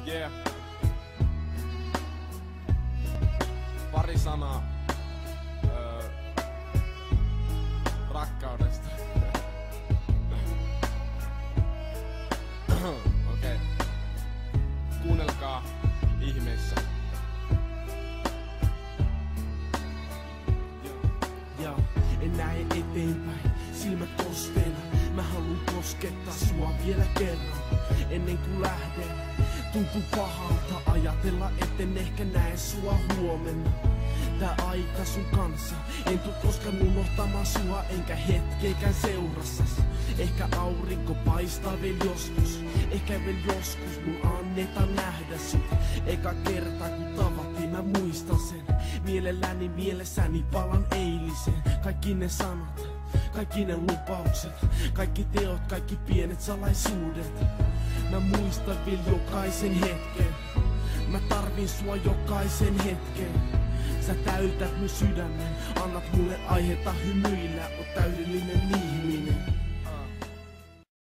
Yeah. Pari sanaa rakkaudesta. Okei. Kuunnelkaa ihmeessä. Ja en näe eteenpäin, silmät kosteena. Mä haluun koskettaa sua vielä kerran, ennen kuin lähden. Tuntuu pahalta ajatella, etten ehkä näe sua huomenna. Tää aika sun kanssa, en tuu koskaan unohtamaan sua, enkä hetkeikään seurassas. Ehkä aurinko paistaa vielä joskus, ehkä vielä joskus mun annetaan nähdä sut. Eka kerta kun tavattiin mä muistan sen, mielelläni mielessäni palan eiliseen. Kaikki ne sanat, kaikki ne lupaukset, kaikki teot, kaikki pienet salaisuudet. Mä muistan vielä jokaisen hetken, mä tarvin sua jokaisen hetken. Sä täytät mun sydämen, annat mulle aihetta hymyillä, oot täydellinen niin.